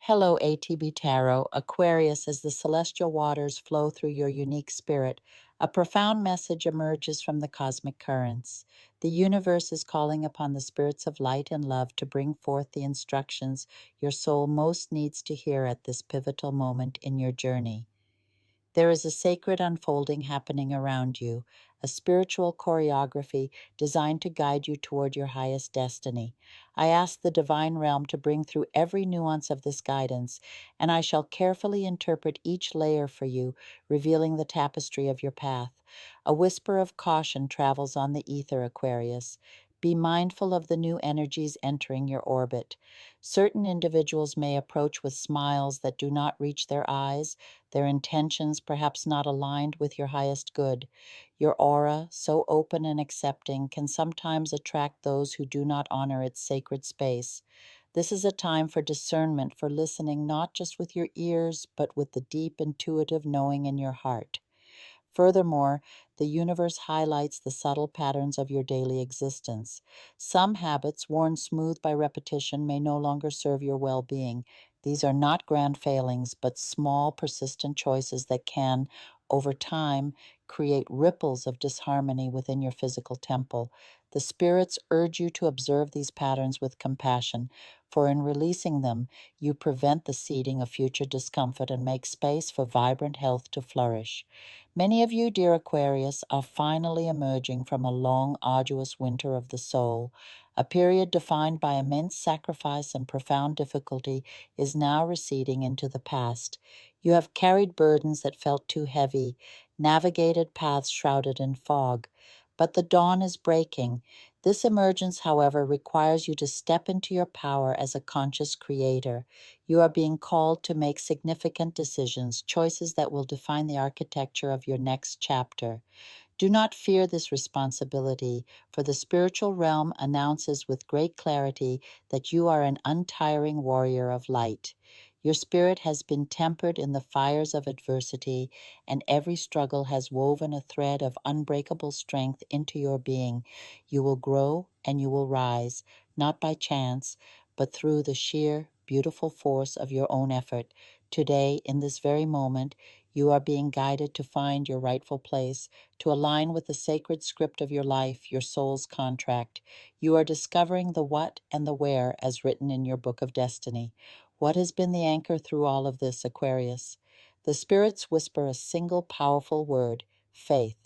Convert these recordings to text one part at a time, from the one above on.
Hello, ATB Tarot. Aquarius, as the celestial waters flow through your unique spirit, a profound message emerges from the cosmic currents. The universe is calling upon the spirits of light and love to bring forth the instructions your soul most needs to hear at this pivotal moment in your journey. There is a sacred unfolding happening around you, a spiritual choreography designed to guide you toward your highest destiny. I ask the divine realm to bring through every nuance of this guidance, and I shall carefully interpret each layer for you, revealing the tapestry of your path. A whisper of caution travels on the ether, Aquarius. Be mindful of the new energies entering your orbit. Certain individuals may approach with smiles that do not reach their eyes, their intentions perhaps not aligned with your highest good. Your aura, so open and accepting, can sometimes attract those who do not honor its sacred space. This is a time for discernment, for listening not just with your ears, but with the deep intuitive knowing in your heart. Furthermore, the universe highlights the subtle patterns of your daily existence. Some habits, worn smooth by repetition, may no longer serve your well being. These are not grand failings, but small, persistent choices that can, over time, create ripples of disharmony within your physical temple. The spirits urge you to observe these patterns with compassion, for in releasing them, you prevent the seeding of future discomfort and make space for vibrant health to flourish. Many of you, dear Aquarius, are finally emerging from a long, arduous winter of the soul. A period defined by immense sacrifice and profound difficulty is now receding into the past. You have carried burdens that felt too heavy, navigated paths shrouded in fog. But the dawn is breaking. This emergence, however, requires you to step into your power as a conscious creator. You are being called to make significant decisions, choices that will define the architecture of your next chapter. Do not fear this responsibility, for the spiritual realm announces with great clarity that you are an untiring warrior of light. Your spirit has been tempered in the fires of adversity, and every struggle has woven a thread of unbreakable strength into your being. You will grow and you will rise, not by chance, but through the sheer, beautiful force of your own effort. Today, in this very moment, you are being guided to find your rightful place, to align with the sacred script of your life, your soul's contract. You are discovering the what and the where as written in your book of destiny. What has been the anchor through all of this, Aquarius? The spirits whisper a single powerful word: faith.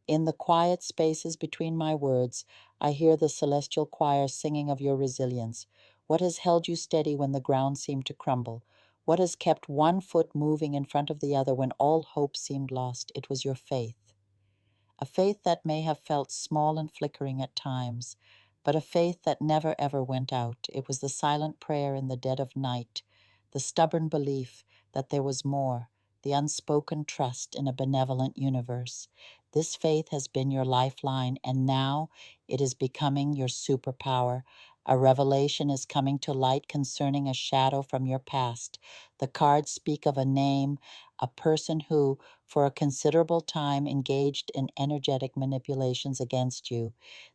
In the quiet spaces between my words, I hear the celestial choir singing of your resilience. What has held you steady when the ground seemed to crumble? What has kept one foot moving in front of the other when all hope seemed lost? It was your faith. A faith that may have felt small and flickering at times, but a faith that never ever went out. It was the silent prayer in the dead of night, the stubborn belief that there was more, the unspoken trust in a benevolent universe. This faith has been your lifeline, and now it is becoming your superpower. A revelation is coming to light concerning a shadow from your past. The cards speak of a name, a person who, for a considerable time, engaged in energetic manipulations against you.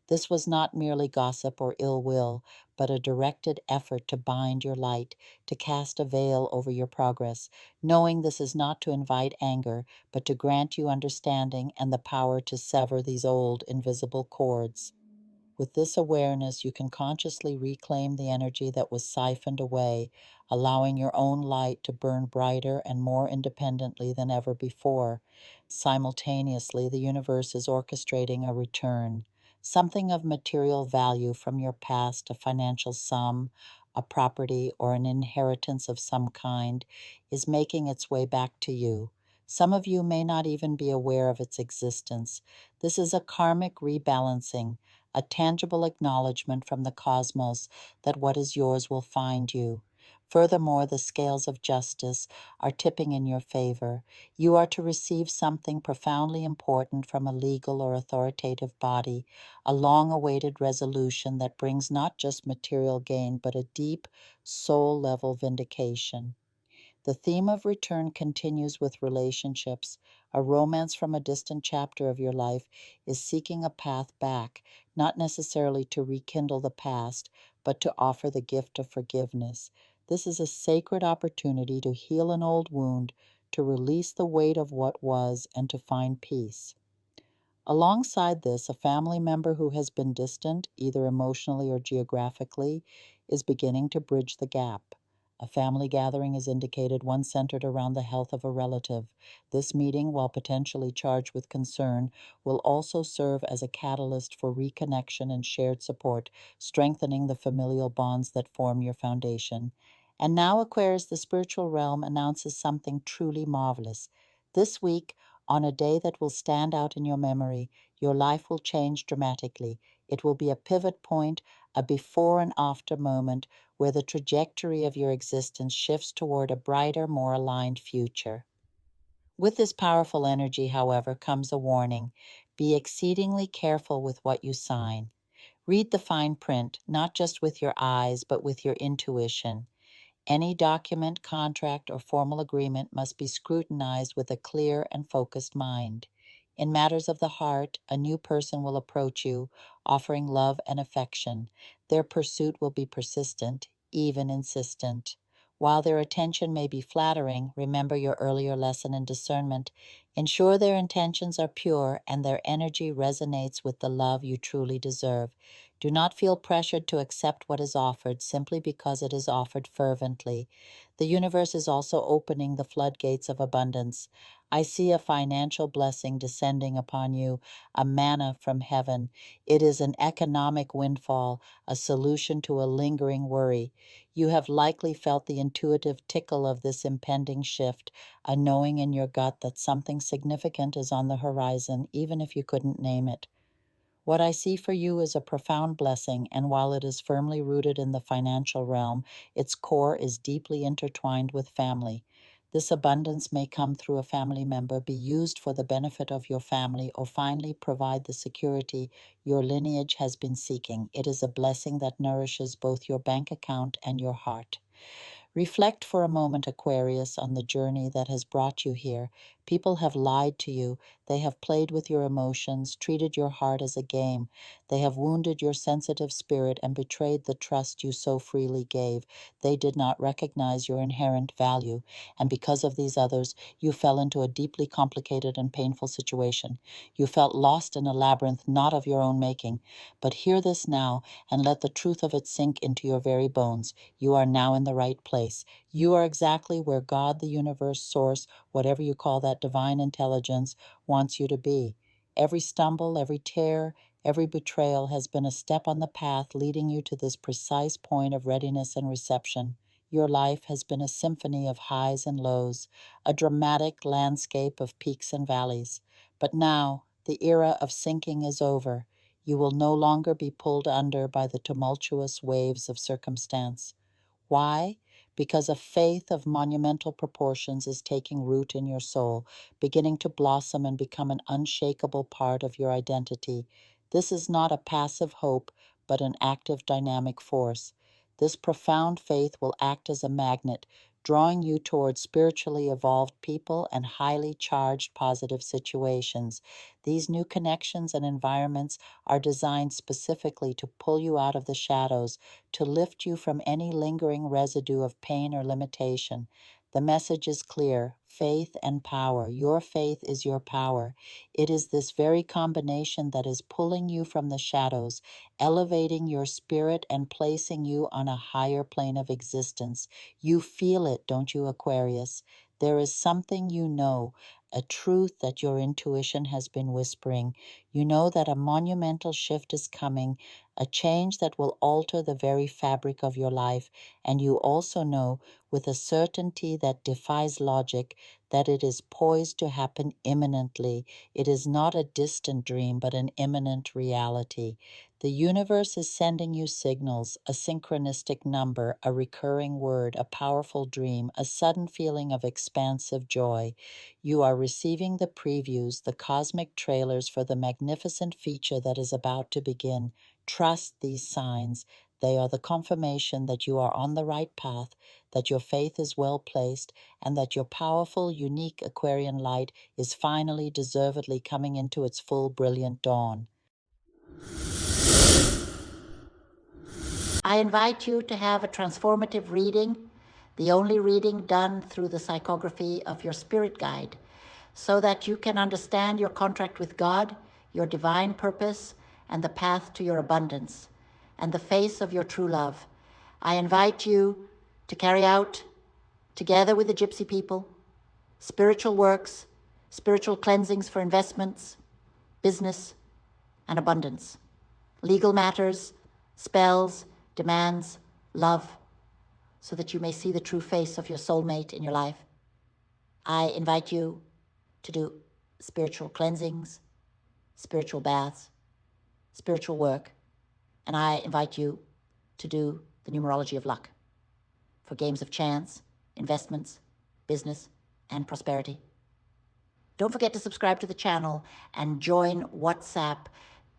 This was not merely gossip or ill will, but a directed effort to bind your light, to cast a veil over your progress, knowing this is not to invite anger, but to grant you understanding and the power to sever these old, invisible cords. With this awareness, you can consciously reclaim the energy that was siphoned away, allowing your own light to burn brighter and more independently than ever before. Simultaneously, the universe is orchestrating a return. Something of material value from your past, a financial sum, a property, or an inheritance of some kind, is making its way back to you. Some of you may not even be aware of its existence. This is a karmic rebalancing, a tangible acknowledgement from the cosmos that what is yours will find you. Furthermore, the scales of justice are tipping in your favor. You are to receive something profoundly important from a legal or authoritative body, a long-awaited resolution that brings not just material gain, but a deep, soul-level vindication. The theme of return continues with relationships. A romance from a distant chapter of your life is seeking a path back, not necessarily to rekindle the past, but to offer the gift of forgiveness. This is a sacred opportunity to heal an old wound, to release the weight of what was, and to find peace. Alongside this, a family member who has been distant, either emotionally or geographically, is beginning to bridge the gap. A family gathering is indicated, one centered around the health of a relative. This meeting, while potentially charged with concern, will also serve as a catalyst for reconnection and shared support, strengthening the familial bonds that form your foundation. And now, Aquarius, the spiritual realm announces something truly marvelous. This week, on a day that will stand out in your memory, your life will change dramatically. It will be a pivot point, a before and after moment where the trajectory of your existence shifts toward a brighter, more aligned future. With this powerful energy, however, comes a warning. Be exceedingly careful with what you sign. Read the fine print, not just with your eyes, but with your intuition. Any document, contract, or formal agreement must be scrutinized with a clear and focused mind. In matters of the heart, a new person will approach you, offering love and affection. Their pursuit will be persistent, even insistent. While their attention may be flattering, remember your earlier lesson in discernment. Ensure their intentions are pure and their energy resonates with the love you truly deserve. Do not feel pressured to accept what is offered simply because it is offered fervently. The universe is also opening the floodgates of abundance. I see a financial blessing descending upon you, a manna from heaven. It is an economic windfall, a solution to a lingering worry. You have likely felt the intuitive tickle of this impending shift, a knowing in your gut that something significant is on the horizon, even if you couldn't name it. What I see for you is a profound blessing, and while it is firmly rooted in the financial realm, its core is deeply intertwined with family. This abundance may come through a family member, be used for the benefit of your family, or finally provide the security your lineage has been seeking. It is a blessing that nourishes both your bank account and your heart. Reflect for a moment, Aquarius, on the journey that has brought you here. People have lied to you. They have played with your emotions, treated your heart as a game. They have wounded your sensitive spirit and betrayed the trust you so freely gave. They did not recognize your inherent value. And because of these others, you fell into a deeply complicated and painful situation. You felt lost in a labyrinth not of your own making. But hear this now and let the truth of it sink into your very bones. You are now in the right place. You are exactly where God, the universe, source, whatever you call that divine intelligence, wants you to be. Every stumble, every tear, every betrayal has been a step on the path leading you to this precise point of readiness and reception. Your life has been a symphony of highs and lows, a dramatic landscape of peaks and valleys. But now, the era of sinking is over. You will no longer be pulled under by the tumultuous waves of circumstance. Why? Because a faith of monumental proportions is taking root in your soul, beginning to blossom and become an unshakable part of your identity. This is not a passive hope, but an active dynamic force. This profound faith will act as a magnet, drawing you towards spiritually evolved people and highly charged positive situations. These new connections and environments are designed specifically to pull you out of the shadows, to lift you from any lingering residue of pain or limitation. The message is clear: faith and power. Your faith is your power. It is this very combination that is pulling you from the shadows, elevating your spirit, and placing you on a higher plane of existence. You feel it, don't you, Aquarius? There is something you know, a truth that your intuition has been whispering. You know that a monumental shift is coming, a change that will alter the very fabric of your life, and you also know, with a certainty that defies logic, that it is poised to happen imminently. It is not a distant dream, but an imminent reality. The universe is sending you signals, a synchronistic number, a recurring word, a powerful dream, a sudden feeling of expansive joy. You are receiving the previews, the cosmic trailers for the magnificent feature that is about to begin. Trust these signs. They are the confirmation that you are on the right path, that your faith is well placed, and that your powerful, unique Aquarian light is finally deservedly coming into its full, brilliant dawn. I invite you to have a transformative reading the only reading done through the psychography of your spirit guide, so that you can understand your contract with God, your divine purpose, and the path to your abundance, and the face of your true love. I invite you to carry out, together with the Gypsy people, spiritual works, spiritual cleansings for investments, business, and abundance, legal matters, spells, demands, love, so that you may see the true face of your soulmate in your life. I invite you to do spiritual cleansings, spiritual baths, spiritual work, and I invite you to do the numerology of luck for games of chance, investments, business, and prosperity. Don't forget to subscribe to the channel and join WhatsApp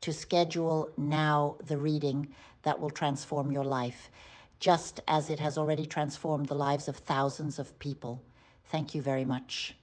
to schedule now the reading that will transform your life, just as it has already transformed the lives of thousands of people. Thank you very much.